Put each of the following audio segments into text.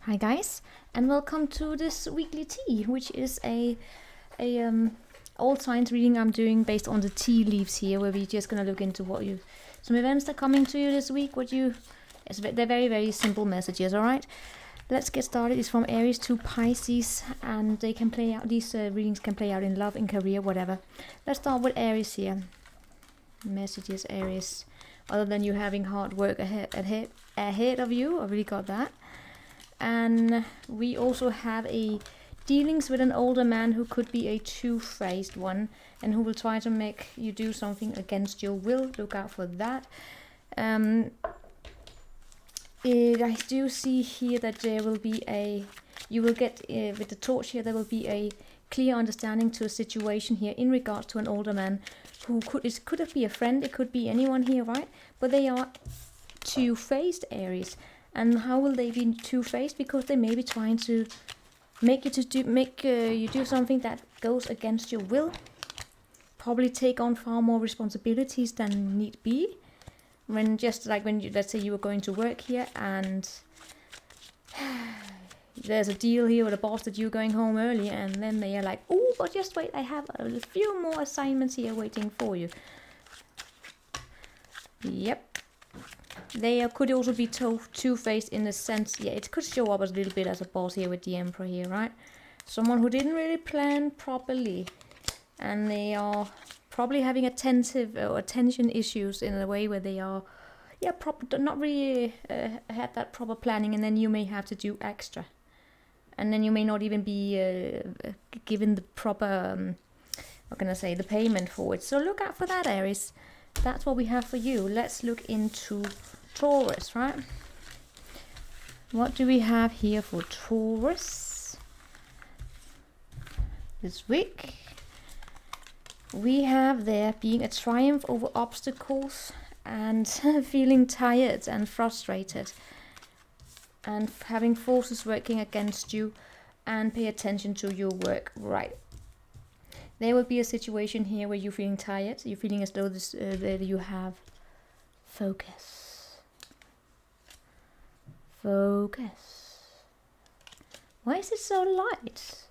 Hi guys, and welcome to this weekly tea, which is a all signs reading I'm doing based on the tea leaves here, where we're just gonna look into some events that are coming to you this week. They're very simple messages. All right, let's get started. It's from Aries to Pisces, and they can play out. These readings can play out in love, in career, whatever. Let's start with Aries here. Messages, Aries. Other than you having hard work ahead of you, I really got that. And we also have a dealings with an older man who could be a two-faced one and who will try to make you do something against your will. Look out for that. I do see here that there will be you will get with the torch here, there will be a clear understanding to a situation here in regards to an older man who could be a friend, it could be anyone here, right? But they are two-faced, Aries. And how will they be two-faced? Because they may be trying to make you do something that goes against your will. Probably take on far more responsibilities than need be. Let's say you were going to work here and there's a deal here with a boss that you're going home early, and then they are like, oh, but just wait, I have a few more assignments here waiting for you. Yep. They could also be two-faced in the sense, yeah, it could show up as a little bit as a boss here with the Emperor here, right? Someone who didn't really plan properly, and they are probably having attention issues in a way where they are, not really had that proper planning, and then you may have to do extra, and then you may not even be given the proper, the payment for it. So look out for that, Aries. That's what we have for you. Let's look into Taurus, right? What do we have here for Taurus this week? We have there being a triumph over obstacles and feeling tired and frustrated and having forces working against you, and pay attention to your work, right? There will be a situation here where you're feeling tired. You're feeling as though that you have focus. Focus. Why is it so light?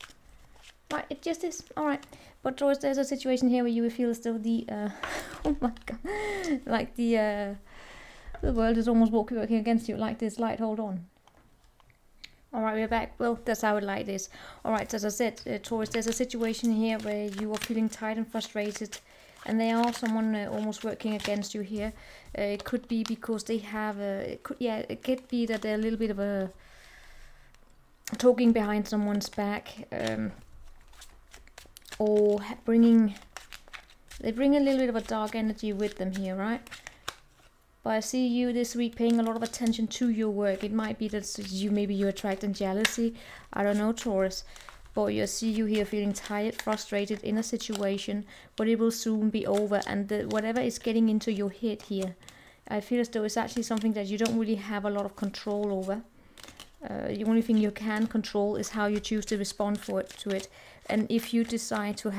Right, it just is. All right. But Taurus, there's a situation here where you will feel as though oh my god, like the world is almost working against you. Like this light. Hold on. Alright, we're back. Well, that's how light is. Alright, as I said, Taurus, there's a situation here where you are feeling tired and frustrated, and there are someone almost working against you here. It could be because they have it could be that they're a little bit of a talking behind someone's back, or they bring a little bit of a dark energy with them here, right? But I see you this week paying a lot of attention to your work. It might be that you're attracting jealousy. I don't know, Taurus. But I see you here feeling tired, frustrated in a situation, but it will soon be over. And whatever is getting into your head here, I feel as though it's actually something that you don't really have a lot of control over. The only thing you can control is how you choose to respond to it. And if you decide to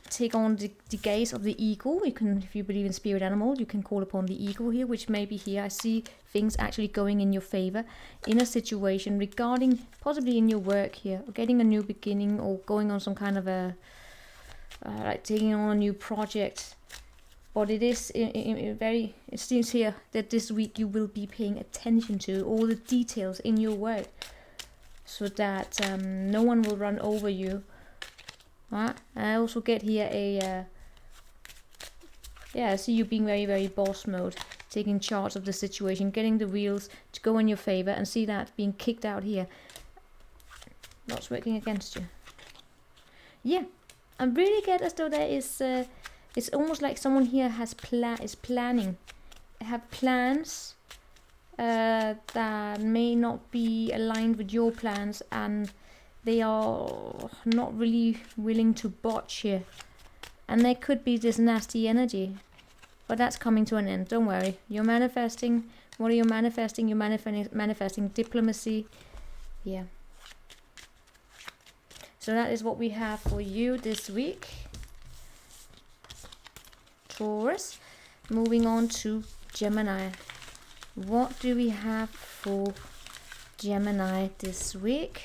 take on the gaze of the eagle, you can, if you believe in spirit animal, you can call upon the eagle here, which may be here. I see things actually going in your favor in a situation regarding possibly in your work here, or getting a new beginning, or going on some kind of like taking on a new project. But it is it seems here that this week you will be paying attention to all the details in your work, so that no one will run over you. Right. I also get here I see you being very boss mode, taking charge of the situation, getting the wheels to go in your favor, and see that being kicked out here. What's working against you? Yeah, I really get as though there is. It's almost like someone here have plans that may not be aligned with your plans, and they are not really willing to botch here. And there could be this nasty energy. But that's coming to an end. Don't worry. You're manifesting. What are you manifesting? You're manifesting diplomacy. Yeah. So that is what we have for you this week, Taurus. Moving on to Gemini. What do we have for Gemini this week.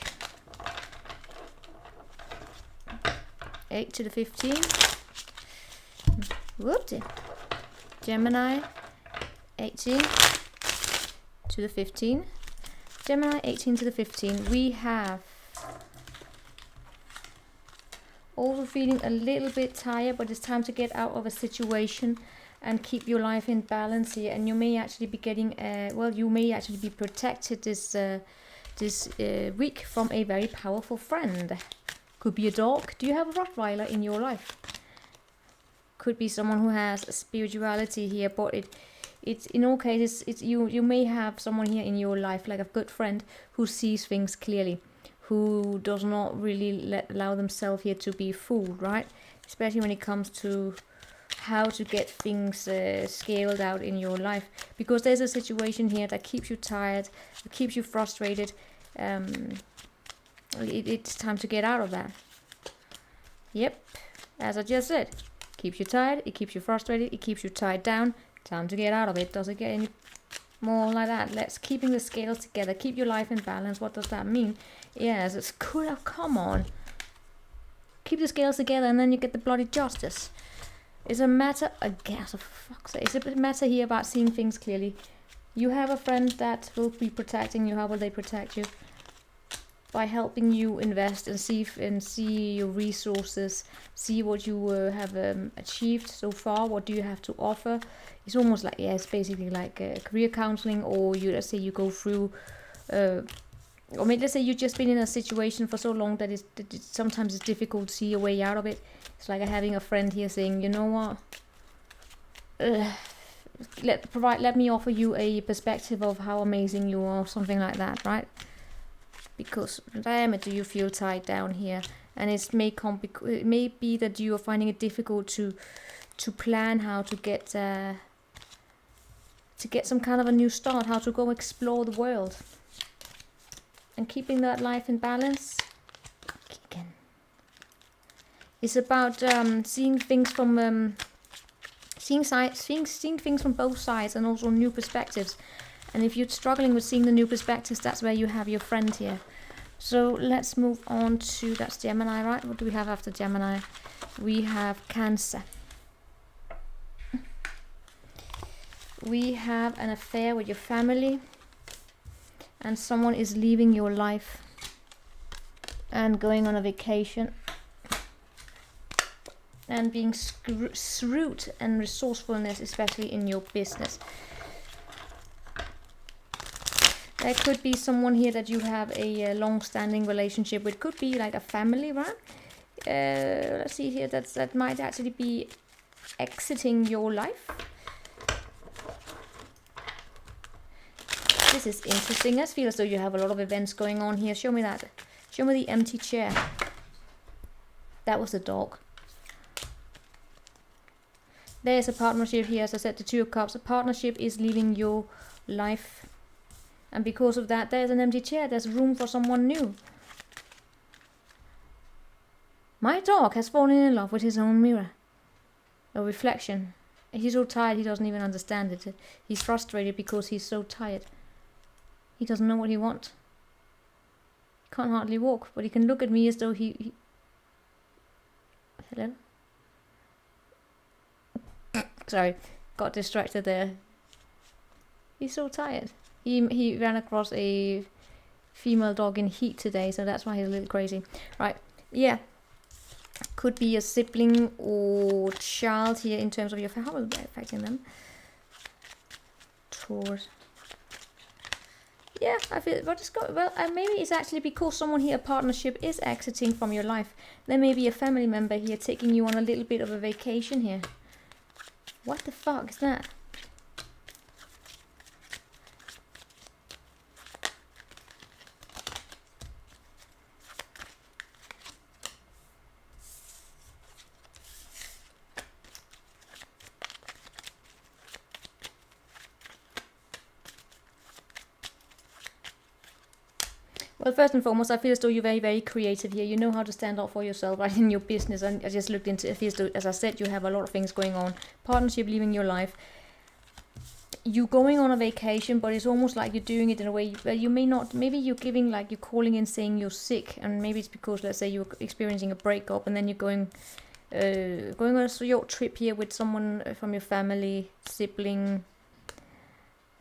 8 to the 15. Whoopsie. Gemini 18 to the 15. Gemini 18 to the 15. We have also feeling a little bit tired, but it's time to get out of a situation and keep your life in balance here. And you may actually be getting, you may actually be protected this week from a very powerful friend. Could be a dog. Do you have a Rottweiler in your life? Could be someone who has spirituality here, but it's in all cases, it's you may have someone here in your life, like a good friend who sees things clearly, who does not really allow themselves here to be fooled, right? Especially when it comes to how to get things scaled out in your life, because there's a situation here that keeps you tired, that keeps you frustrated. It's time to get out of that. Yep, as I just said, keeps you tired, it keeps you frustrated, it keeps you tied down. Time to get out of it. Doesn't get any more like that. Let's keeping the scales together. Keep your life in balance. What does that mean? Yes, it's good. Oh, come on. Keep the scales together, and then you get the bloody justice. It's a matter, again, for fuck's sake, it's a matter here about seeing things clearly. You have a friend that will be protecting you. How will they protect you? By helping you invest and see your resources, see what you have achieved so far. What do you have to offer? It's almost like, yeah, it's basically like career counseling, or let's say you go through, or maybe let's say you've just been in a situation for so long that sometimes it's difficult to see a way out of it. It's like having a friend here saying, you know what, let me offer you a perspective of how amazing you are, something like that, right? Because damn it, do you feel tied down here? And it may be that you are finding it difficult to plan how to get some kind of a new start, how to go explore the world, and keeping that life in balance. Again, it's about seeing things from seeing things from both sides, and also new perspectives. And if you're struggling with seeing the new perspectives, that's where you have your friend here. So let's move on to, that's Gemini, right? What do we have after Gemini? We have Cancer. We have an affair with your family, and someone is leaving your life and going on a vacation and being shrewd and resourcefulness, especially in your business. There could be someone here that you have a long-standing relationship with. Could be like a family, right? Let's see here. That might actually be exiting your life. This is interesting. I feel as though you have a lot of events going on here. Show me that. Show me the empty chair. That was a dog. There's a partnership here. As I said, the Two of Cups. A partnership is leaving your life. And because of that, there's an empty chair. There's room for someone new. My dog has fallen in love with his own mirror. A reflection. He's so tired he doesn't even understand it. He's frustrated because he's so tired. He doesn't know what he wants. He can't hardly walk, but he can look at me as though he... Hello? Sorry, got distracted there. He's so tired. He ran across a female dog in heat today, so that's why he's a little crazy. Right, yeah. Could be a sibling or child here in terms of your... How will it be affecting them? Taurus. Yeah, I feel... maybe it's actually because someone here, a partnership, is exiting from your life. There may be a family member here taking you on a little bit of a vacation here. What the fuck is that? Well, first and foremost, I feel as though you're very, very creative here. You know how to stand up for yourself, right, in your business. And I just looked into it. I feel as though, as I said, you have a lot of things going on. Partnership leaving your life. you going on a vacation, but it's almost like you're doing it in a way where you may not, maybe you're giving, like you're calling in saying you're sick, and maybe it's because, let's say, you're experiencing a breakup, and then you're going on a short trip here with someone from your family, sibling.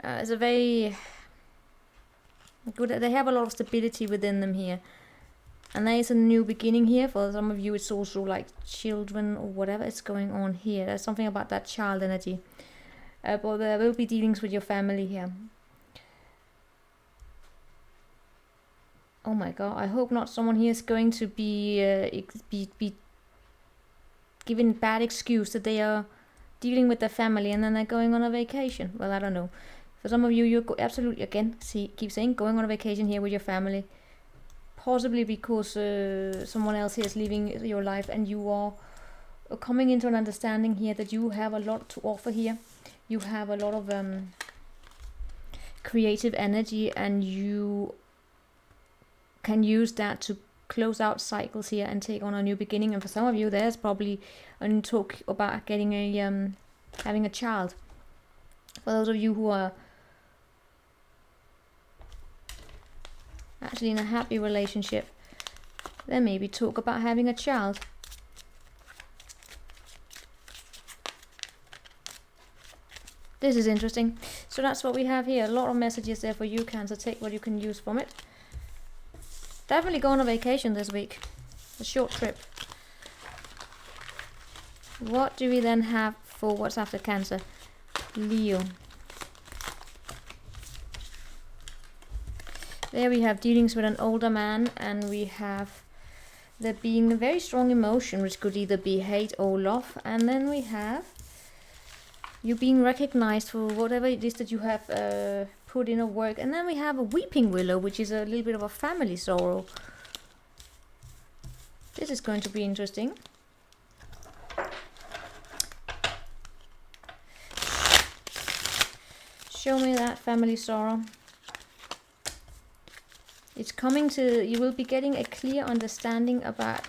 It's a very good, they have a lot of stability within them here. And there is a new beginning here. For some of you, it's also like children or whatever is going on here. There's something about that child energy. But there will be dealings with your family here. Oh my god, I hope not someone here is going to be given bad excuse that they are dealing with their family and then they're going on a vacation. Well, I don't know. For some of you, you're absolutely, again, keep saying, going on a vacation here with your family. Possibly because someone else here is leaving your life, and you are coming into an understanding here that you have a lot to offer here. You have a lot of creative energy, and you can use that to close out cycles here and take on a new beginning. And for some of you, there's probably a talk about getting a having a child. For those of you who are actually in a happy relationship, there may be talk about having a child. This is interesting. So that's what we have here. A lot of messages there for you, Cancer. Take what you can use from it. Definitely go on a vacation this week. A short trip. What do we then have for what's after Cancer? Leo. There we have dealings with an older man, and we have there being a very strong emotion, which could either be hate or love. And then we have you being recognized for whatever it is that you have put in a work. And then we have a weeping willow, which is a little bit of a family sorrow. This is going to be interesting. Show me that family sorrow. It's coming to, you will be getting a clear understanding about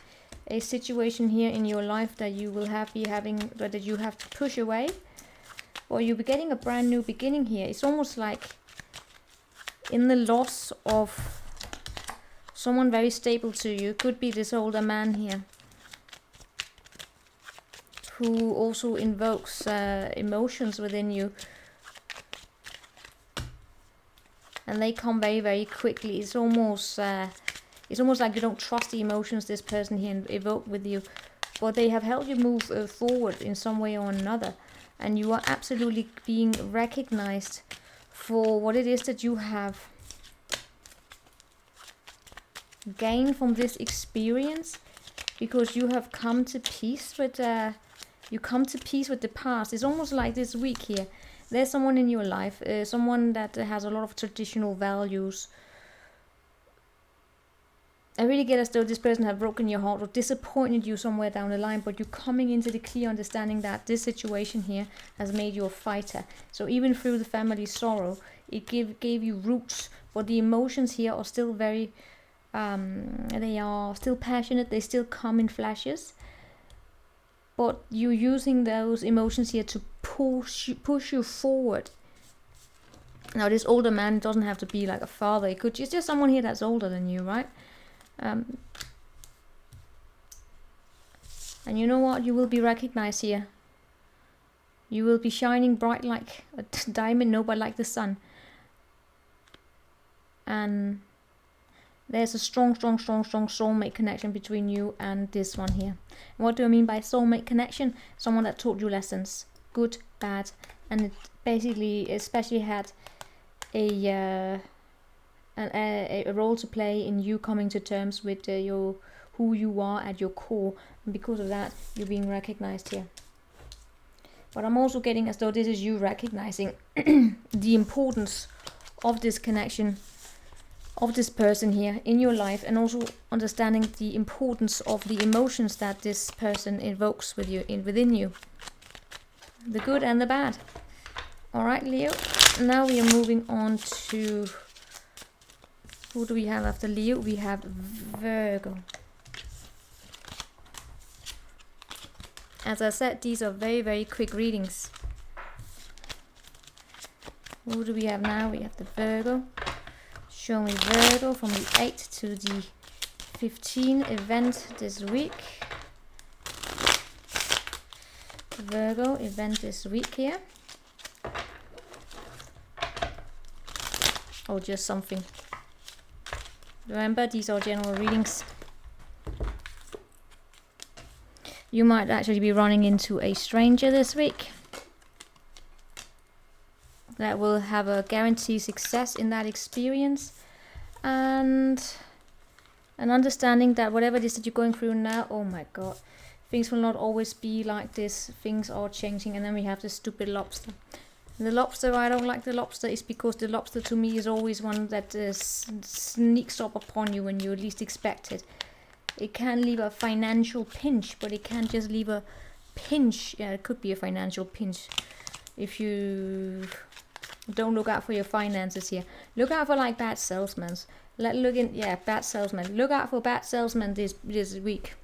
a situation here in your life that you will be having, that you have to push away. Or you'll be getting a brand new beginning here. It's almost like in the loss of someone very stable to you. Could be this older man here, who also invokes emotions within you. And they come very, very quickly. It's almost like you don't trust the emotions this person here evoke with you. But they have helped you move forward in some way or another. And you are absolutely being recognized for what it is that you have gained from this experience. Because you have come to peace with the past. It's almost like this week here. There's someone in your life, someone that has a lot of traditional values. I really get as though this person have broken your heart or disappointed you somewhere down the line, but you're coming into the clear understanding that this situation here has made you a fighter. So even through the family sorrow, it gave you roots, but the emotions here are still very, they are still passionate, they still come in flashes. But you're using those emotions here to push you forward. Now this older man doesn't have to be like a father. It's just someone here that's older than you, right? And you know what? You will be recognized here. You will be shining bright like a diamond, no, but like the sun. And there's a strong soulmate connection between you and this one here. And what do I mean by soulmate connection? Someone that taught you lessons, good, bad, and it basically especially had a role to play in you coming to terms with who you are at your core, and because of that you're being recognized here. But I'm also getting as though this is you recognizing the importance of this connection, of this person here in your life, and also understanding the importance of the emotions that this person evokes within you, the good and the bad. All right, Leo. Now we are moving on to, who do we have after Leo? We have Virgo. As I said, these are very, very quick readings. Who do we have now? We have the Virgo. Show me Virgo from the 8th to the 15th event this week. Virgo event this week here. Or just something. Remember, these are general readings. You might actually be running into a stranger this week that will have a guaranteed success in that experience, and an understanding that whatever it is that you're going through now, oh my god, things will not always be like this. Things are changing. And then we have the stupid lobster. The lobster, I don't like the lobster, is because the lobster to me is always one that sneaks up upon you when you least expect it. It can leave a financial pinch, but it can't just leave a pinch. Yeah, it could be a financial pinch if you don't look out for your finances here. Look out for like bad salesmen. Bad salesmen. Look out for bad salesmen this week,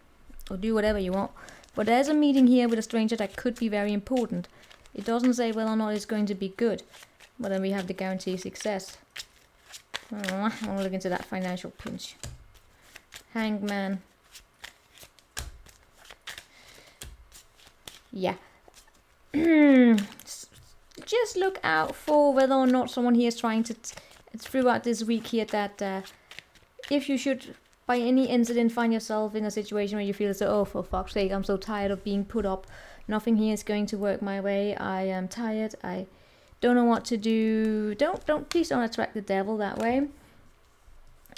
or do whatever you want. But there's a meeting here with a stranger that could be very important. It doesn't say whether or not it's going to be good, but then we have the guaranteed success. I want to look into that financial pinch. Hangman. Yeah. Just look out for whether or not someone here is trying to, throughout this week here, that if you should by any incident find yourself in a situation where you feel as though, oh, for fuck's sake, I'm so tired of being put up. Nothing here is going to work my way. I am tired. I don't know what to do. Please don't attract the devil that way.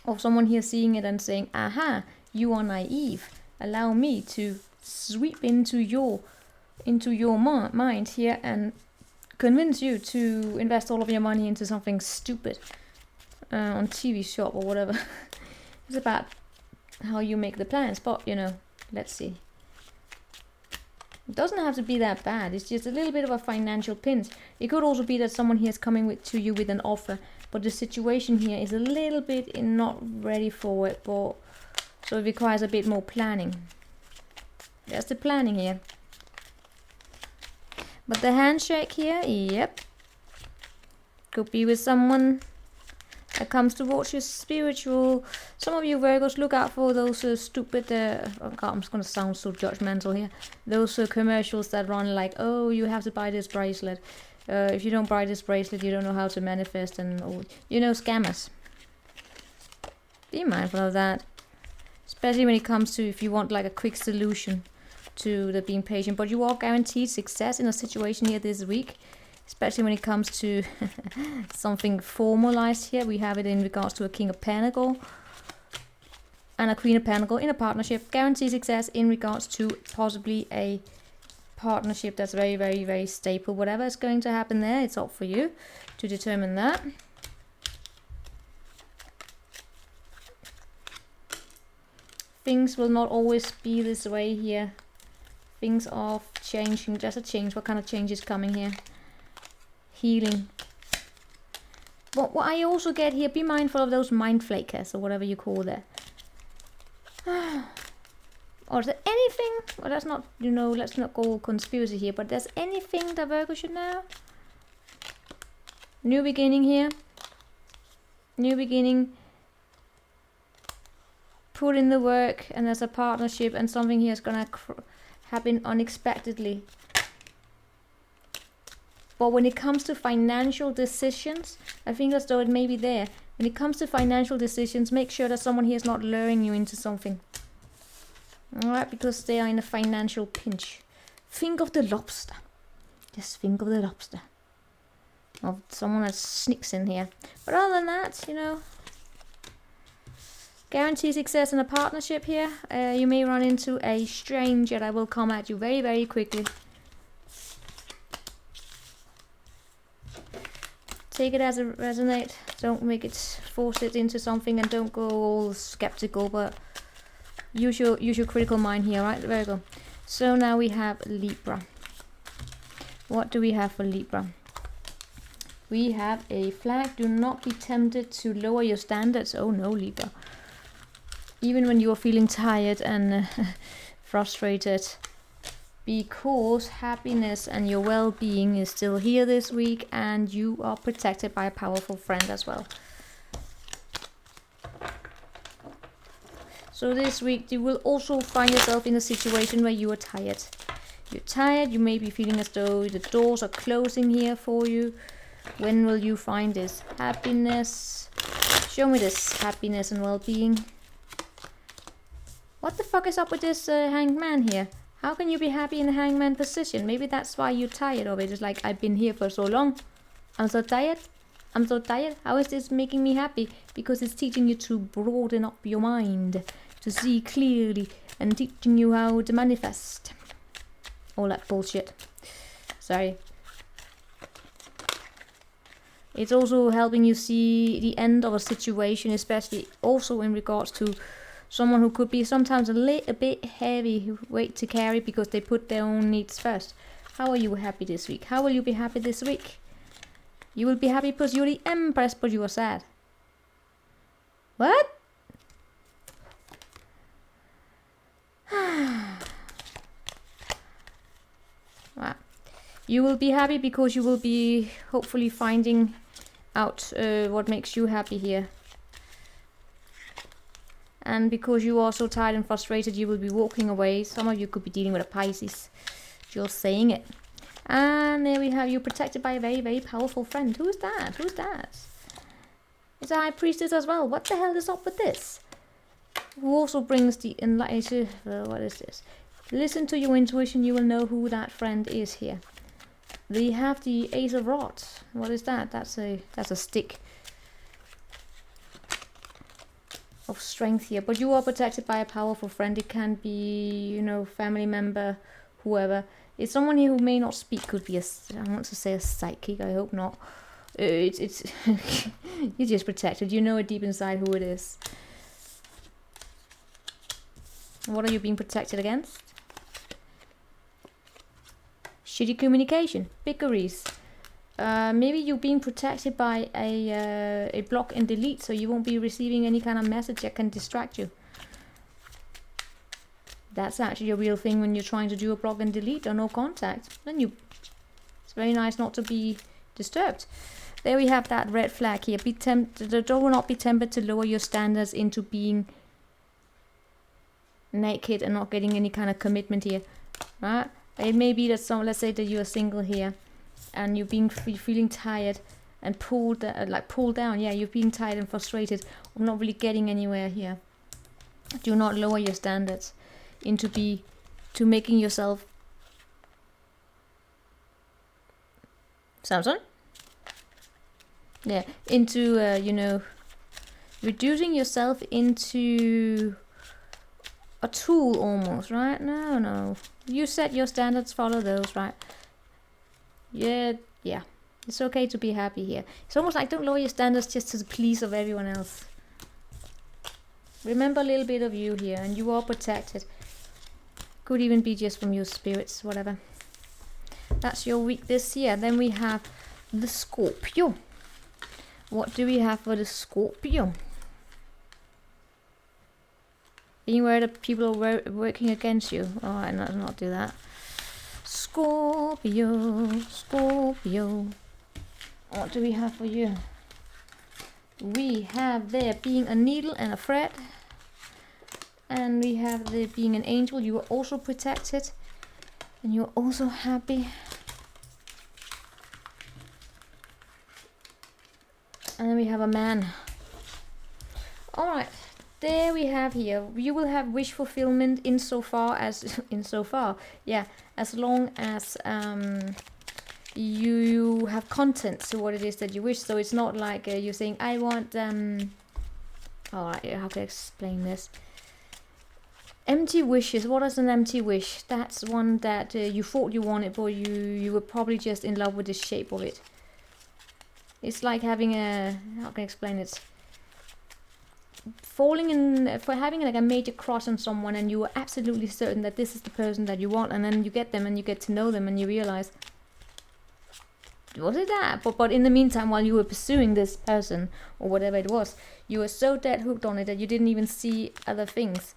Or someone here seeing it and saying, aha, you are naive. Allow me to sweep into your mind here and convince you to invest all of your money into something stupid on TV shop or whatever. It's about how you make the plans, but you know, let's see. It doesn't have to be that bad. It's just a little bit of a financial pinch. It could also be that someone here is coming to you with an offer, but the situation here is a little bit not ready for it, but so it requires a bit more planning. There's the planning here. But the handshake here, yep, could be with someone that comes towards you spiritual. Some of you Virgos, look out for those stupid, oh god, I'm just gonna sound so judgmental here. Those commercials that run like, oh, you have to buy this bracelet. If you don't buy this bracelet, you don't know how to manifest, and you know, scammers. Be mindful of that. Especially when it comes to if you want like a quick solution to the being patient. But you are guaranteed success in a situation here this week. Especially when it comes to something formalized here. We have it in regards to a King of Pentacles and a Queen of Pentacles in a partnership. Guaranteed success in regards to possibly a partnership that's very, very, very stable. Whatever is going to happen there, it's up for you to determine that. Things will not always be this way here. Things are changing. Just a change. What kind of change is coming here? Healing. But what I also get here, be mindful of those mind flakers or whatever you call that. Or is there anything, well, that's not, you know, let's not go conspiracy here, but there's anything that Virgo should know? New beginning here. New beginning. Put in the work, and there's a partnership, and something here is gonna happen unexpectedly. But when it comes to financial decisions, I think as though it may be there. When it comes to financial decisions, make sure that someone here is not luring you into something. Alright, because they are in a financial pinch. Think of the lobster. Just think of the lobster. Of someone that sneaks in here. But other than that, you know, guarantee success in a partnership here. You may run into a stranger that will come at you very, very quickly. Take it as it resonates. Don't make it, force it into something, and don't go all skeptical, but use your critical mind here, right, Virgo? So now we have Libra. What do we have for Libra? We have a flag. Do not be tempted to lower your standards. Oh no, Libra. Even when you are feeling tired and frustrated, because happiness and your well-being is still here this week, and you are protected by a powerful friend as well. So this week you will also find yourself in a situation where you are tired. You're tired, you may be feeling as though the doors are closing here for you. When will you find this happiness? Show me this happiness and well-being. What the fuck is up with this hanged man here? How can you be happy in the hangman position? Maybe that's why you're tired of it. It's like, I've been here for so long. I'm so tired. I'm so tired. How is this making me happy? Because it's teaching you to broaden up your mind, to see clearly, and teaching you how to manifest. All that bullshit. Sorry. It's also helping you see the end of a situation, especially also in regards to someone who could be sometimes a little bit heavy weight to carry because they put their own needs first. How are you happy this week? How will you be happy this week? You will be happy because you're the Empress, but you are sad. What? Wow. You will be happy because you will be hopefully finding out what makes you happy here. And because you are so tired and frustrated, you will be walking away. Some of you could be dealing with a Pisces. Just saying it. And there we have you protected by a very, very powerful friend. Who is that? Who's that? It's a High Priestess as well. What the hell is up with this? Who also brings the enlightenment. What is this? Listen to your intuition. You will know who that friend is here. We have the Ace of Rods. What is that? That's a stick of strength here, but you are protected by a powerful friend. It can be, you know, family member, whoever. It's someone here who may not speak. Could be I want to say a psychic. I hope not. It's you're just protected. You know it deep inside who it is. What are you being protected against? Shitty communication, bickeries. Maybe you're being protected by a block and delete, so you won't be receiving any kind of message that can distract you. That's actually a real thing when you're trying to do a block and delete or no contact. Then it's very nice not to be disturbed. There we have that red flag here. Do not be tempted to lower your standards into being naked and not getting any kind of commitment here. Right? It may be that let's say that you are single here, and you're feeling tired and pulled down. Yeah, you're being tired and frustrated. I'm not really getting anywhere here. Do not lower your standards into making yourself Samson. Yeah, into you know, reducing yourself into a tool almost, right? No. You set your standards, follow those, right? Yeah. It's okay to be happy here. It's almost like don't lower your standards just to the please of everyone else. Remember a little bit of you here, and you are protected. Could even be just from your spirits, whatever. That's your week this year. Then we have the Scorpio. What do we have for the Scorpio? Being worried that people are working against you. Oh, I not do that. Scorpio. What do we have for you? We have there being a needle and a thread. And we have there being an angel. You are also protected. And you're also happy. And then we have a man. Alright. There we have here. You will have wish fulfillment insofar, yeah, as long as you have content to what it is that you wish. So it's not like you're saying, I want, alright, how can I explain this? Empty wishes. What is an empty wish? That's one that you thought you wanted, but you were probably just in love with the shape of it. It's like having how can I explain it? Having like a major crush on someone, and you are absolutely certain that this is the person that you want, and then you get them and you get to know them and you realize, was it that? But in the meantime, while you were pursuing this person or whatever it was, you were so dead hooked on it that you didn't even see other things.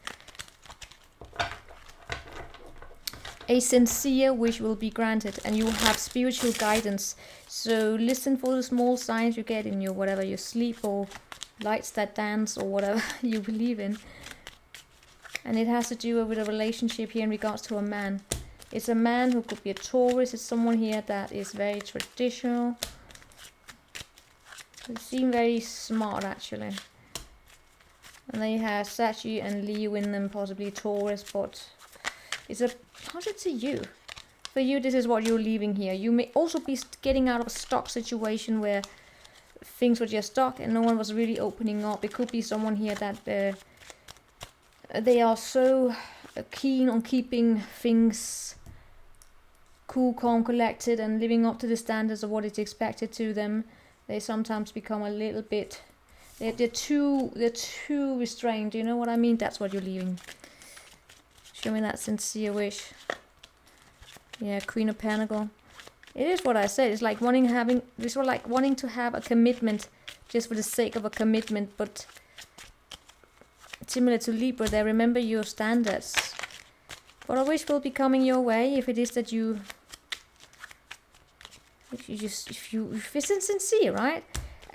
a sincere wish will be granted, and you will have spiritual guidance. So listen for the small signs you get in your whatever your sleep, or lights that dance, or whatever you believe in. And it has to do with a relationship here in regards to a man. It's a man who could be a Taurus. It's someone here that is very traditional. They seem very smart, actually. And they have Sagittarius and Leo in them, possibly Taurus, but it's a project to you. For you, this is what you're leaving here. You may also be getting out of a stuck situation where things were just stuck and no one was really opening up. It could be someone here that they are so keen on keeping things cool, calm, collected, and living up to the standards of what is expected to them. They sometimes become a little bit... They're too restrained. Do you know what I mean? That's what you're leaving. Show me that sincere wish. Yeah, Queen of Pentacles. It is what I said. It's like wanting to have a commitment just for the sake of a commitment. But similar to Libra, they remember your standards. But a wish will be coming your way if it is that if it's sincere, right?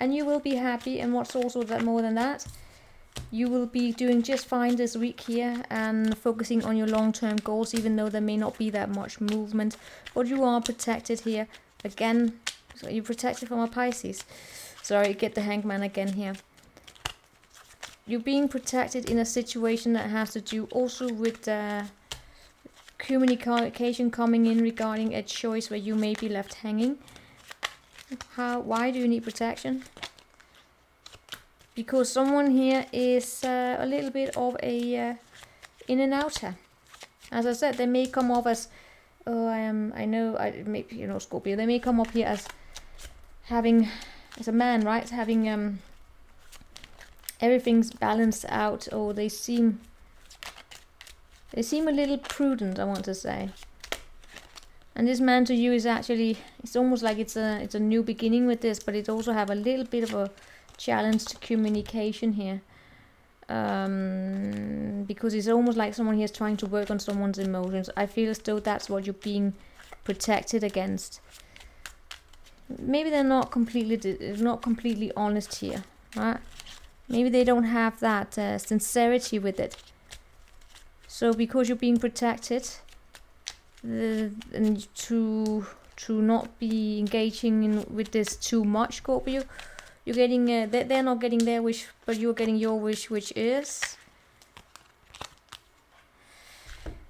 And you will be happy. And what's also that more than that, you will be doing just fine this week here and focusing on your long-term goals, even though there may not be that much movement. But you are protected here. Again, so you're protected from a Pisces. Sorry, get the Hangman again here. You're being protected in a situation that has to do also with communication coming in regarding a choice where you may be left hanging. Why do you need protection? Because someone here is a little bit of a in and outer. As I said, they may come off as maybe, you know, Scorpio. They may come up here as having, as a man, right? Having everything's balanced out, or they seem a little prudent, I want to say. And this man to you is actually, it's almost like it's a new beginning with this, but it also have a little bit of a challenge to communication here. Because it's almost like someone here is trying to work on someone's emotions. I feel as though that's what you're being protected against. Maybe they're not completely honest here, right? Maybe they don't have that sincerity with it. So because you're being protected, and to not be engaging with this too much, Scorpio, you're getting they're not getting their wish, but you're getting your wish, which is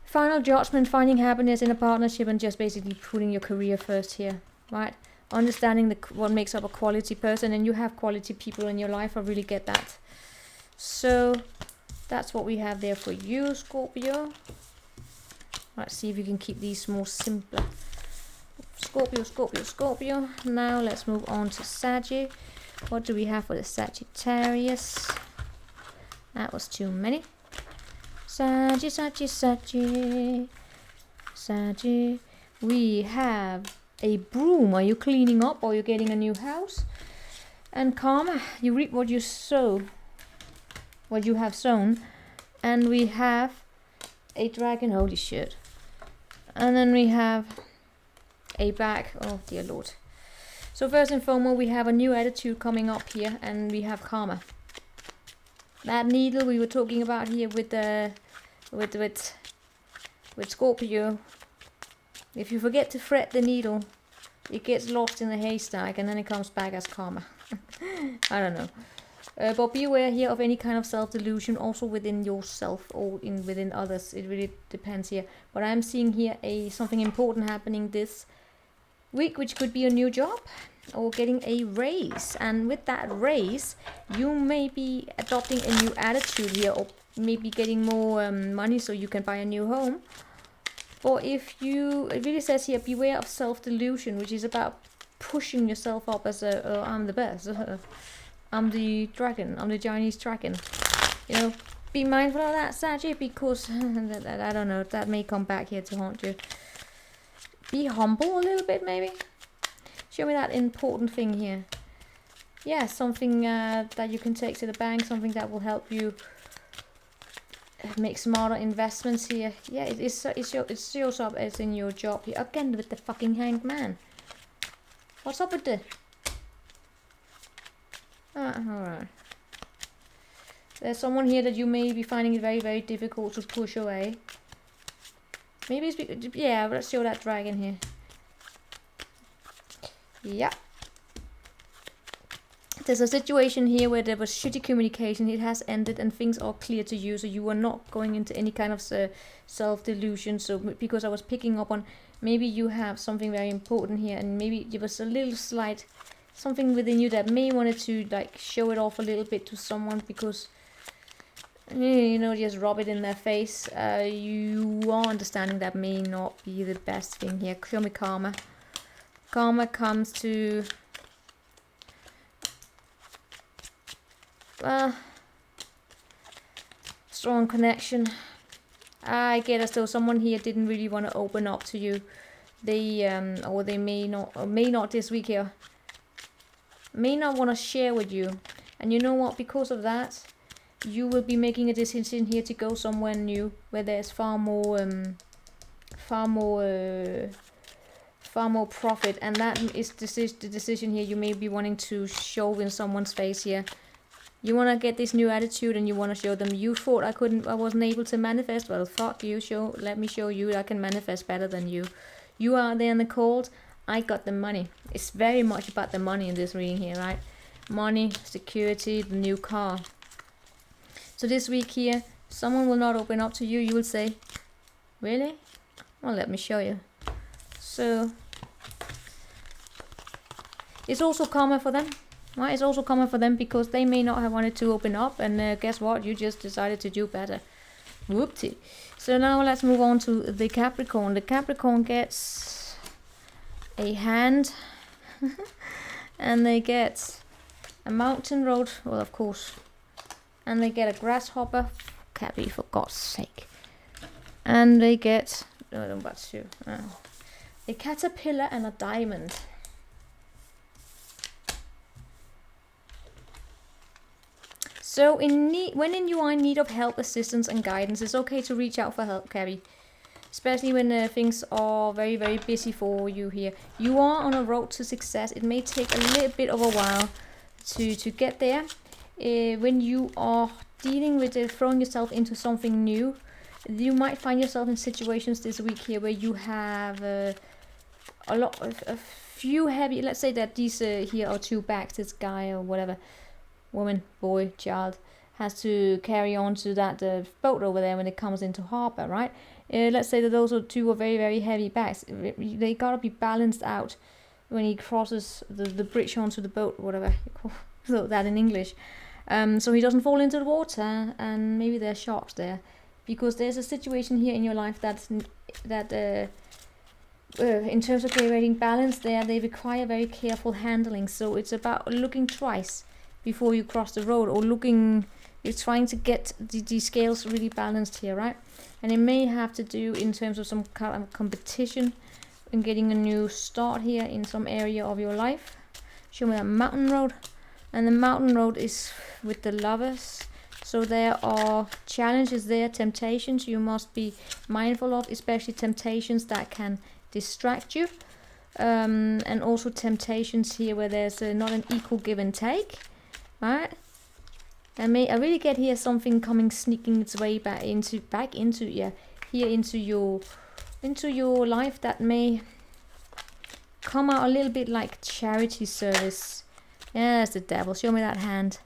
final judgment, finding happiness in a partnership, and just basically putting your career first here, right? Understanding what makes up a quality person, and you have quality people in your life. I really get that. So that's what we have there for you, Scorpio. Let's see if we can keep these more simpler. Scorpio, Scorpio, Scorpio. Now let's move on to Saggy. What do we have for the Sagittarius? That was too many. Saggy, Saggy, Saggy. Saggy. We have a broom. Are you cleaning up, or you're getting a new house? And karma. You reap what you sow. What you have sown. And we have a dragon. Holy shit. And then we have a bag. Oh dear Lord. So first and foremost, we have a new attitude coming up here, and we have karma. That needle we were talking about here with Scorpio. If you forget to thread the needle, it gets lost in the haystack, and then it comes back as karma. I don't know. But beware here of any kind of self-delusion, also within yourself or within others. It really depends here. But I'm seeing here something important happening this week, which could be a new job or getting a raise. And with that raise, you may be adopting a new attitude here, or maybe getting more money so you can buy a new home. Or it really says here, beware of self-delusion, which is about pushing yourself up as I'm the best. I'm the dragon. I'm the Chinese dragon. You know, be mindful of that, Saggy, because I don't know, that may come back here to haunt you. Be humble a little bit, maybe. Show me that important thing here. Yeah, something that you can take to the bank, something that will help you make smarter investments here. Yeah, it shows up as in your job here. Again with the fucking Hanged Man. What's up with the... alright. There's someone here that you may be finding it very, very difficult to push away. Maybe it's because... Yeah, let's show that dragon here. Yeah. There's a situation here where there was shitty communication. It has ended and things are clear to you. So you are not going into any kind of self-delusion. So because I was picking up on... Maybe you have something very important here. And maybe there was a little slight... Something within you that may wanted to like show it off a little bit to someone. Because... You know, just rub it in their face. You are understanding that may not be the best thing here. Show me karma. Karma comes to... strong connection. I get as though someone here didn't really want to open up to you. They or they may not this week here. May not want to share with you. And you know what? Because of that, you will be making a decision here to go somewhere new, where there's far more profit, and that is the decision here you may be wanting to show in someone's face here. You want to get this new attitude and you want to show them, you thought I wasn't able to manifest. Well, fuck you. Let me show you I can manifest better than you. You are there in the cold. I got the money. It's very much about the money in this reading here, right? Money, security, the new car. So this week here, someone will not open up to you. You will say, really? Well, let me show you. So, it's also common for them. Right, it's also common for them because they may not have wanted to open up, and guess what? You just decided to do better. Whoopty. So now let's move on to the Capricorn. The Capricorn gets a hand, and they get a mountain road, well, of course, and they get a grasshopper, Cappy, for God's sake, and they get a caterpillar and a diamond. So when you are in need of help, assistance and guidance, it's okay to reach out for help, Cabby. Especially when things are very, very busy for you here. You are on a road to success. It may take a little bit of a while to get there. When you are dealing with throwing yourself into something new, you might find yourself in situations this week here where you have a few heavy... Let's say that these here are two bags, this guy or whatever... woman, boy, child, has to carry on to that boat over there when it comes into harbor, right? Let's say that those are two are very, very heavy bags. They gotta be balanced out when he crosses the bridge onto the boat, whatever you call that in English. So he doesn't fall into the water, and maybe there are sharks there. Because there's a situation here in your life in terms of creating balance there, they require very careful handling. So it's about looking twice before you cross the road, or you're trying to get the scales really balanced here, right? And it may have to do in terms of some kind of competition and getting a new start here in some area of your life. Show me that mountain road. And the mountain road is with the Lovers. So there are challenges there, temptations you must be mindful of, especially temptations that can distract you. And also temptations here where there's not an equal give and take. Right, I really get here something sneaking its way back into your life that may come out a little bit like charity service. Yeah, that's the devil. Show me that hand.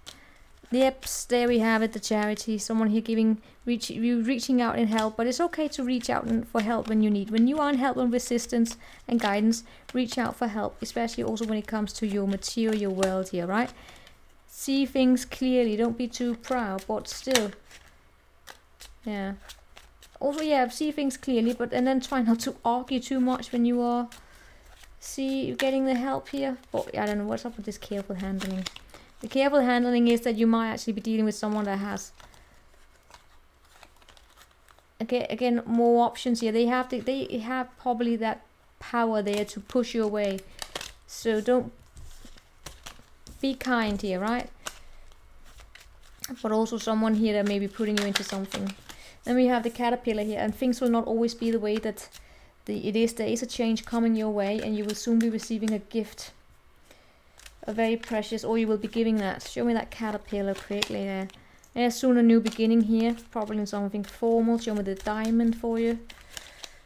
Yep, there we have it, the charity. Someone here reaching out in help, but it's okay to reach out for help when you need. When you are in help and resistance and guidance, reach out for help, especially also when it comes to your material world here, right? See things clearly, don't be too proud, but still, yeah. Also, yeah, see things clearly, and then try not to argue too much when you are getting the help here. But I don't know what's up with this careful handling. The careful handling is that you might actually be dealing with someone that has, again, more options here. They have probably that power there to push you away. So don't. Be kind here, right? But also someone here that may be putting you into something. Then we have the caterpillar here, and things will not always be the way that it is. There is a change coming your way, and you will soon be receiving a gift. A very precious, or you will be giving that. Show me that caterpillar quickly there. There's soon a new beginning here, probably in something formal. Show me the diamond for you.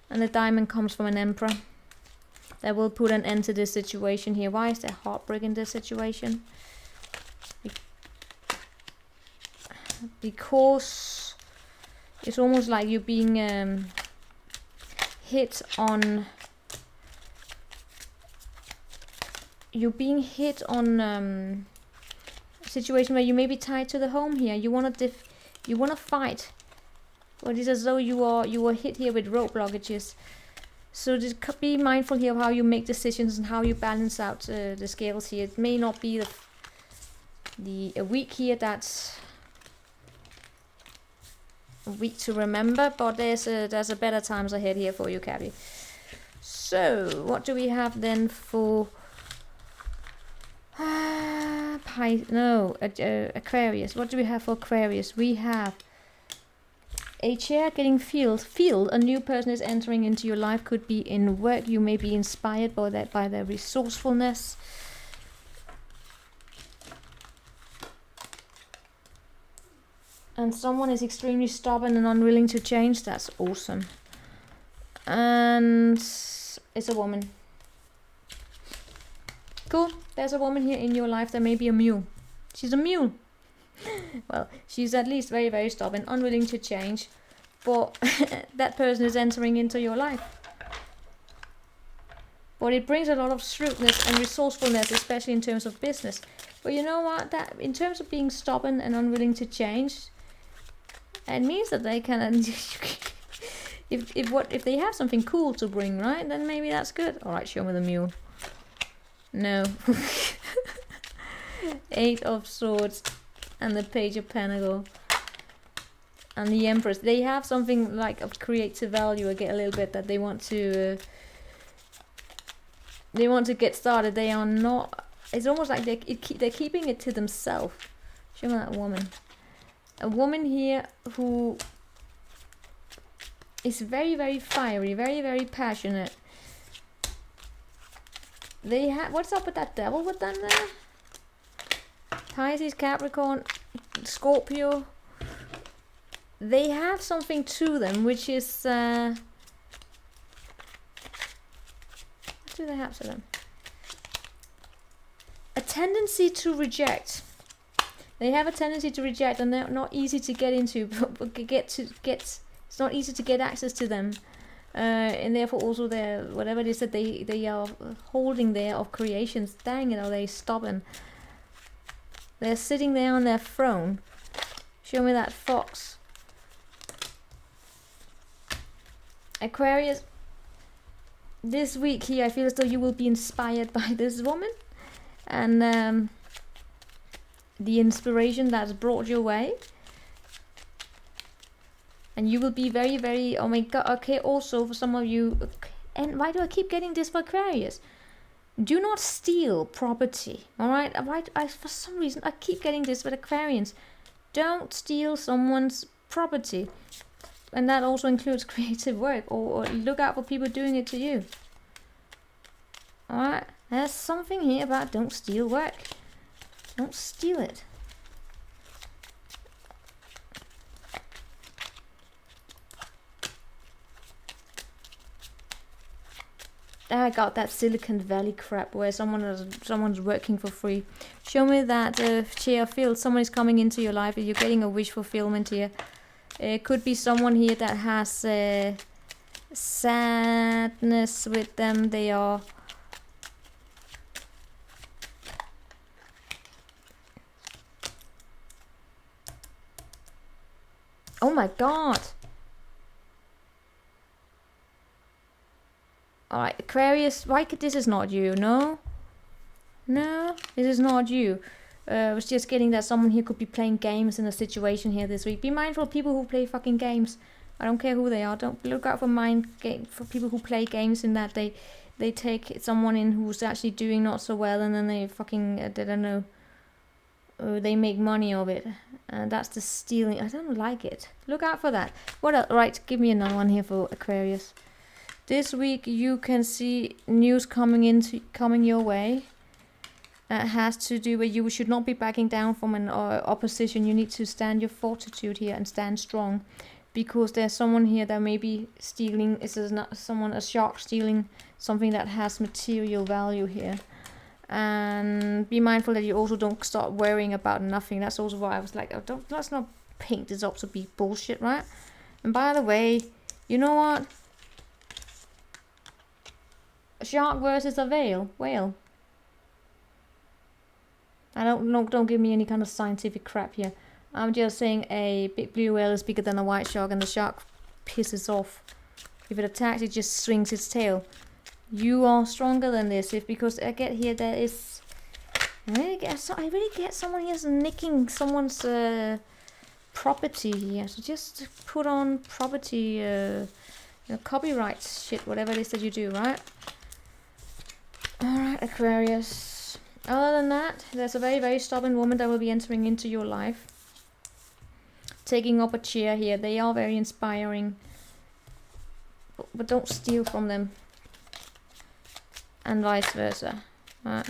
And the diamond comes from an emperor. That will put an end to this situation here. Why is there heartbreak in this situation? Because it's almost like you're being hit on. You're being hit on a situation where you may be tied to the home here. You wanna fight, but it's as though you were hit here with road blockages. So just be mindful here of how you make decisions and how you balance out the scales here. It may not be a week here that's a week to remember, but there's a better times ahead here for you, Cappy. So what do we have then for Aquarius? What do we have for Aquarius? We have a chair getting filled. A new person is entering into your life. Could be in work. You may be inspired by their resourcefulness. And someone is extremely stubborn and unwilling to change. That's awesome. And it's a woman. Cool. There's a woman here in your life. There may be a mule. She's a mule. Well, she's at least very, very stubborn, unwilling to change. But that person is entering into your life. But it brings a lot of shrewdness and resourcefulness, especially in terms of business. But you know what? That in terms of being stubborn and unwilling to change, it means that they can. if they have something cool to bring, right? Then maybe that's good. All right, show me the mule. No. 8 of Swords and the Page of Pentacles and the Empress. They have something like of creative value. I get a little bit that they want to get started. They are not. It's almost like they're keeping it to themselves. Show me that woman. A woman here who is very, very fiery, very, very passionate. They have. What's up with that devil with them there? Pisces, Capricorn, Scorpio. They have something to them, which is. What do they have to them? A tendency to reject. They have a tendency to reject, and they're not easy to get into. But it's not easy to get access to them, and therefore also their whatever it is that they are holding there of creations. Dang it, are they stubborn? They're sitting there on their throne. Show me that fox. Aquarius. This week here, I feel as though you will be inspired by this woman, and the inspiration that's brought your way, and you will be very, very. Oh my God! Okay, also for some of you, and why do I keep getting this for Aquarius? Do not steal property. All right, for some reason I keep getting this with Aquarians. Don't steal someone's property. And that also includes creative work, or look out for people doing it to you. Alright, there's something here about don't steal work. Don't steal it. I got that Silicon Valley crap where someone's working for free. Show me that chair filled. Someone is coming into your life and you're getting a wish fulfillment here. It could be someone here that has sadness with them. They are. Oh my God. Alright, Aquarius, this is not you, no? No, this is not you. I was just getting that someone here could be playing games in a situation here this week. Be mindful of people who play fucking games. I don't care who they are. Don't look out for people who play games in that they take someone in who's actually doing not so well, and then they fucking, I don't know, they make money of it. And that's the stealing. I don't like it. Look out for that. What else? Right, give me another one here for Aquarius. This week you can see news coming your way. That has to do with you should not be backing down from an opposition. You need to stand your fortitude here and stand strong, because there's someone here that may be stealing. This is not someone, a shark stealing something that has material value here. And be mindful that you also don't start worrying about nothing. That's also why I was like, oh, let's not paint this up to be bullshit, right? And by the way, you know what? A shark versus a whale. I don't give me any kind of scientific crap here. I'm just saying a big blue whale is bigger than a white shark, and the shark pisses off. If it attacks, it just swings its tail. You are stronger than this, because I get here there is. I really get someone here's nicking someone's property here. So just put on property, copyright shit, whatever it is that you do, right? All right, Aquarius. Other than that, there's a very, very stubborn woman that will be entering into your life, taking up a chair here. They are very inspiring, but don't steal from them. And vice versa. Right.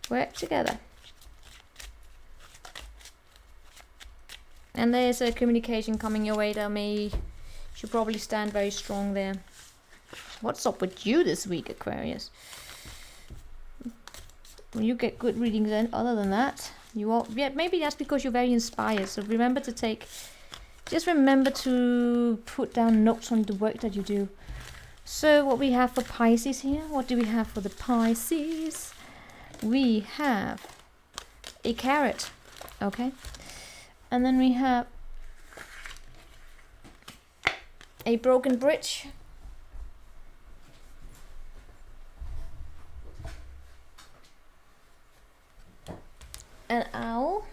Work together. And there's a communication coming your way that should probably stand very strong there. What's up with you this week, Aquarius? Well, you get good readings then. Other than that, maybe that's because you're very inspired. So remember to put down notes on the work that you do. So what we have for Pisces here, what do we have for the Pisces? We have a carrot, okay? And then we have a broken bridge. An owl.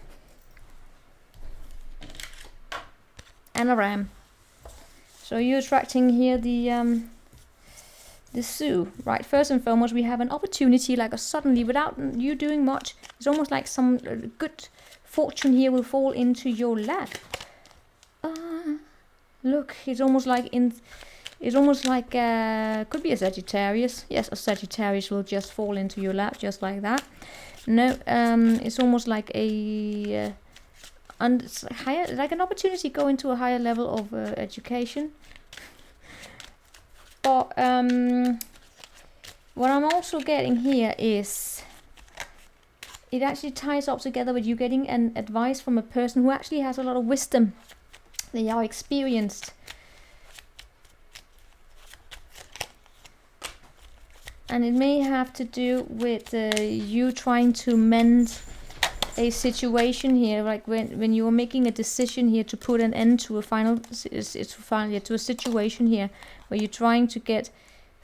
And a ram. So you're attracting here the Sioux, right? First and foremost, we have an opportunity, like a suddenly, without you doing much. It's almost like some good fortune here will fall into your lap. Look, it's almost like could be a Sagittarius. Yes, a Sagittarius will just fall into your lap just like that. No, it's almost like like an opportunity go into a higher level of education. But what I'm also getting here is it actually ties up together with you getting an advice from a person who actually has a lot of wisdom. They are experienced. And it may have to do with you trying to mend a situation here, like when you are making a decision here to put an end to a to a situation here where you're trying to get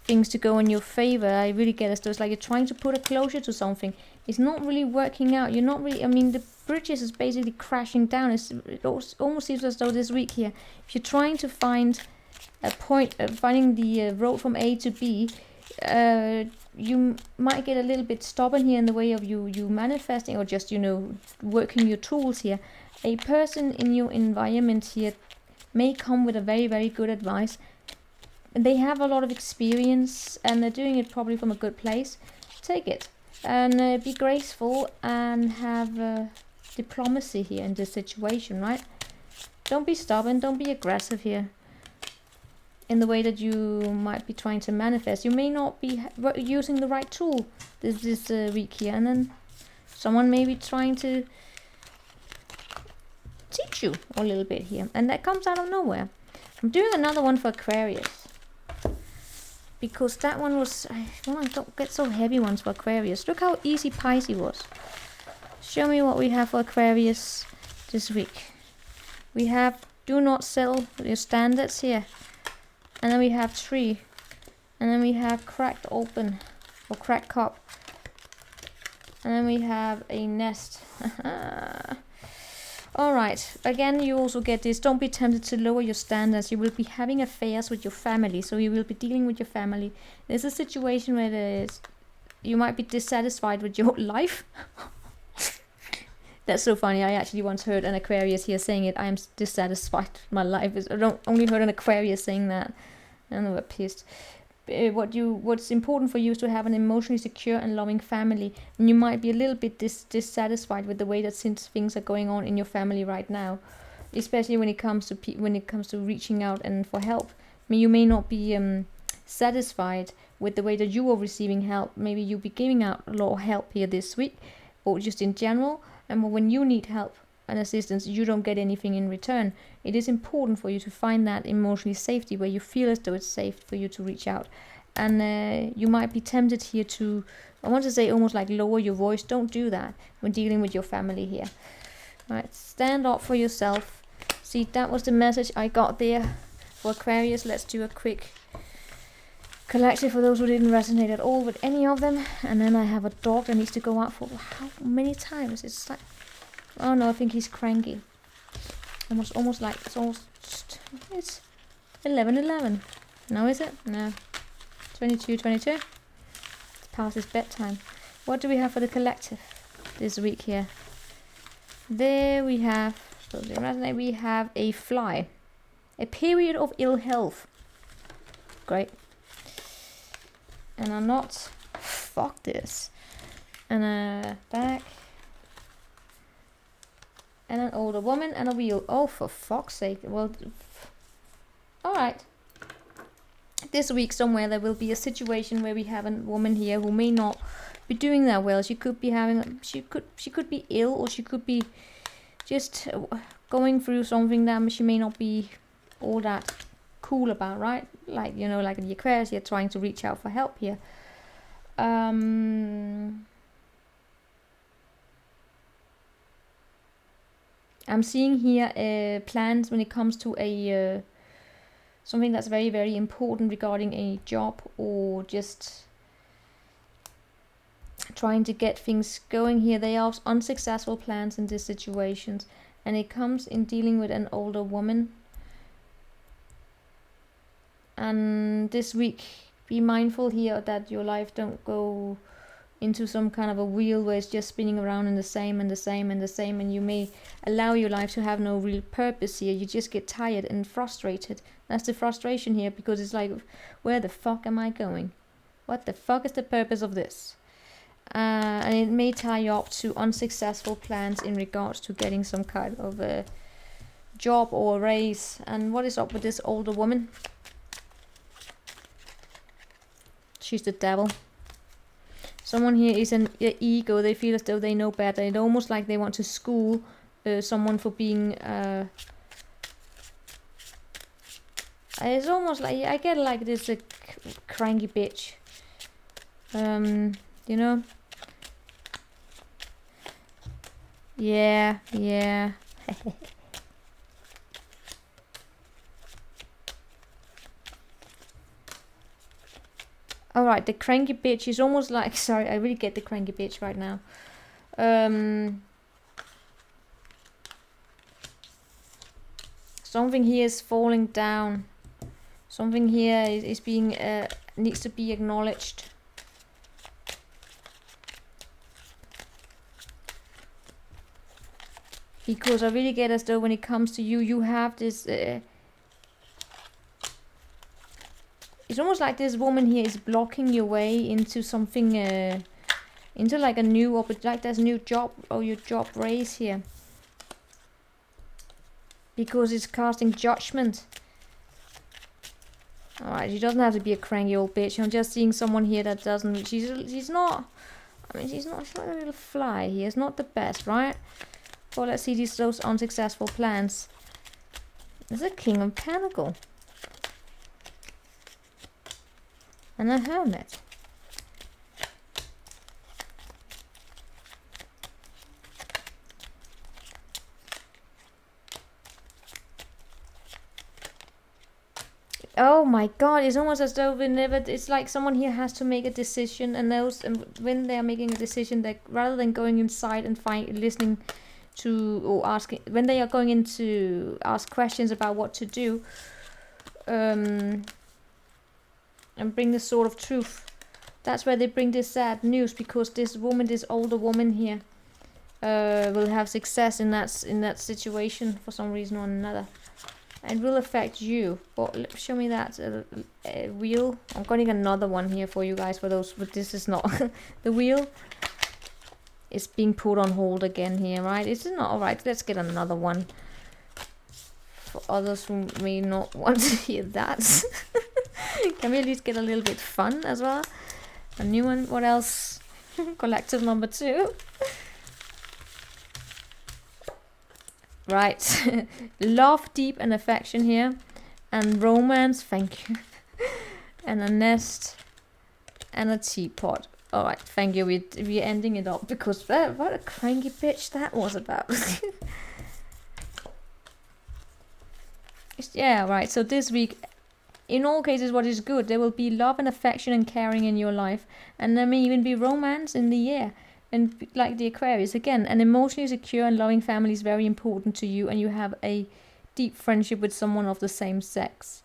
things to go in your favor. I really get it. So it's like you're trying to put a closure to something. It's not really working out. You're not really. I mean, the bridges is basically crashing down. It almost seems as though this week here, if you're trying to find a point, finding the road from A to B. You might get a little bit stubborn here in the way of you manifesting, or just working your tools here. A person in your environment here may come with a very, very good advice. They have a lot of experience and they're doing it probably from a good place. Take it and be graceful and have diplomacy here in this situation, right? Don't be stubborn, don't be aggressive here in the way that you might be trying to manifest. You may not be using the right tool this week here, and then someone may be trying to teach you a little bit here, and that comes out of nowhere. I'm doing another one for Aquarius because that one was, I don't get so heavy ones for Aquarius. Look how easy Pisces was. Show me what we have for Aquarius this week. We have do not sell your standards here. And then we have tree. And then we have cracked open. Or cracked cup. And then we have a nest. Alright. Again, you also get this. Don't be tempted to lower your standards. You will be having affairs with your family. So you will be dealing with your family. There's a situation where you might be dissatisfied with your life. That's so funny. I actually once heard an Aquarius here saying it. I am dissatisfied with my life. I don't only heard an Aquarius saying that. And they were pissed. What's important for you is to have an emotionally secure and loving family. And you might be a little bit dissatisfied with the way that things are going on in your family right now, especially when it comes to reaching out and for help. I mean, you may not be satisfied with the way that you are receiving help. Maybe you'll be giving out a lot of help here this week, or just in general. And when you need help and assistance, you don't get anything in return. It is important for you to find that emotional safety where you feel as though it's safe for you to reach out. And you might be tempted here to, I want to say, almost like lower your voice. Don't do that when dealing with your family here. Right, stand up for yourself. See, that was the message I got there for Aquarius. Let's do a quick collective for those who didn't resonate at all with any of them. And then I have a dog that needs to go out for how many times? It's like, oh no, I think he's cranky. It's 11:11. No, is it? No. 22:22. It's past his bedtime. What do we have for the collective this week here? There we have, we have a fly. A period of ill health. Great. And I'm not, fuck this. And a back. And an older woman and a wheel. Oh, for fuck's sake. Well, alright. This week somewhere there will be a situation where we have a woman here who may not be doing that well. She could be having, she could be ill, or she could be just going through something that she may not be all that cool about, right? Like, you know, like in the Aquarius, you're trying to reach out for help here. I'm seeing here plans when it comes to a something that's very, very important regarding a job, or just trying to get things going here. They are unsuccessful plans in these situations, and it comes in dealing with an older woman. And this week, be mindful here that your life don't go into some kind of a wheel where it's just spinning around in the same and the same and the same, and you may allow your life to have no real purpose here. You just get tired and frustrated. That's the frustration here, because it's like, where the fuck am I going? What the fuck is the purpose of this? And it may tie you up to unsuccessful plans in regards to getting some kind of a job or a raise. And what is up with this older woman? She's the devil. Someone here is an ego. They feel as though they know better. It's almost like they want to school someone for being... it's almost like, I get like this cranky bitch. You know? Yeah, yeah. Alright, the cranky bitch is almost like... Sorry, I really get the cranky bitch right now. Something here is falling down. Something here is being... needs to be acknowledged. Because I really get as though when it comes to you, you have this... it's almost like this woman here is blocking your way into something, into like a new, like there's a new job or your job raise here. Because it's casting judgment. Alright, she doesn't have to be a cranky old bitch. I'm just seeing someone here that doesn't, she's not, I mean, she's not a little fly here. It's not the best, right? Well, let's see those unsuccessful plans. There's a King of Pentacles. And a Hermit. Oh my god, it's almost as though it's like someone here has to make a decision, and when they are making a decision, that rather than going inside and listening to, or asking, when they are going in to ask questions about what to do, and bring the sword of truth. That's where they bring this sad news, because this woman, this older woman here, will have success in that situation for some reason or another. And will affect you. But show me that wheel. I'm getting another one here for you guys, for those, but this is not the wheel. It's being put on hold again here, right? It's not alright. Let's get another one for others who may not want to hear that. Can we at least get a little bit fun as well? A new one. What else? Collective number 2. Right. Love, deep, and affection here. And romance. Thank you. And a nest. And a teapot. Alright, thank you. We're ending it up because what a cranky bitch that was about. Yeah, right. So this week, in all cases, what is good, there will be love and affection and caring in your life. And there may even be romance in the year. And like the Aquarius, again, an emotionally secure and loving family is very important to you, and you have a deep friendship with someone of the same sex.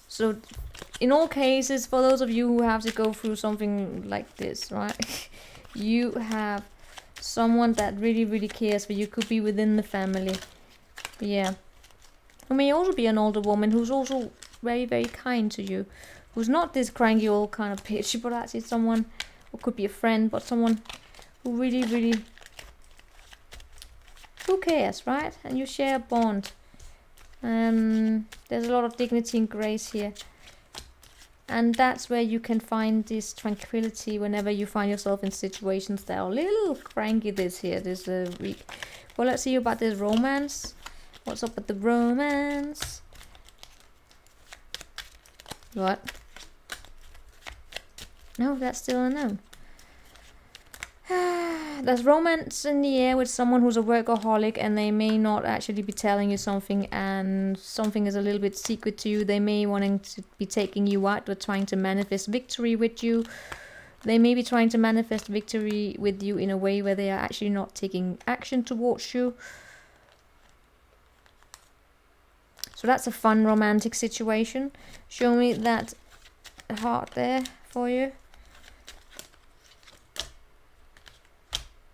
So, in all cases, for those of you who have to go through something like this, right? You have someone that really, really cares for you. Could be within the family. Yeah. Who may also be an older woman who's also very, very kind to you. Who's not this cranky old kind of bitch, but actually someone, or could be a friend, but someone who really, really, who cares, right? And you share a bond. There's a lot of dignity and grace here. And that's where you can find this tranquility whenever you find yourself in situations that are a little cranky this week. Well, let's see about this romance. What's up with the romance? What? No, that's still unknown. There's romance in the air with someone who's a workaholic, and they may not actually be telling you something, and something is a little bit secret to you. They may wanting to be taking you out or trying to manifest victory with you. They may be trying to manifest victory with you in a way where they are actually not taking action towards you. So that's a fun romantic situation. Show me that heart there for you.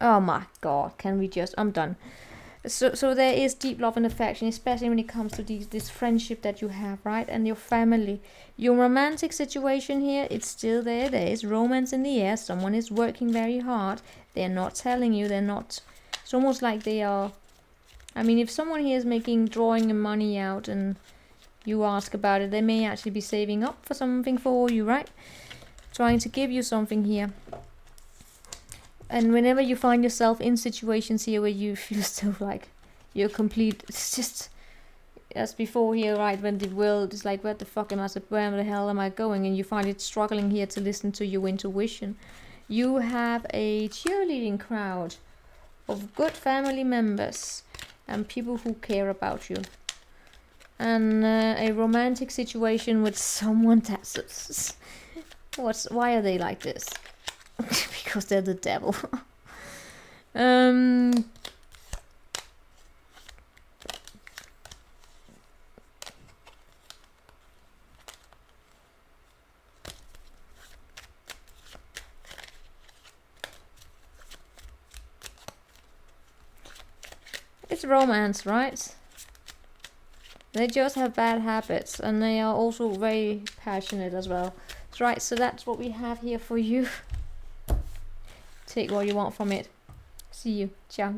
Oh my god, can we just... I'm done. So there is deep love and affection, especially when it comes to this friendship that you have, right? And your family. Your romantic situation here, it's still there. There is romance in the air. Someone is working very hard. They're not telling you. They're not... It's almost like they are... I mean, if someone here is drawing money out and you ask about it, they may actually be saving up for something for you, right? Trying to give you something here. And whenever you find yourself in situations here where you feel so like you're complete, it's just as before here, right? When the world is like, where the fuck am I? Where the hell am I going? And you find it struggling here to listen to your intuition. You have a cheerleading crowd of good family members and people who care about you. And a romantic situation with someone that's... Why are they like this? Because they're the devil. It's romance, right? They just have bad habits, and they are also very passionate as well. Right, so that's what we have here for you. Take what you want from it. See you. Ciao.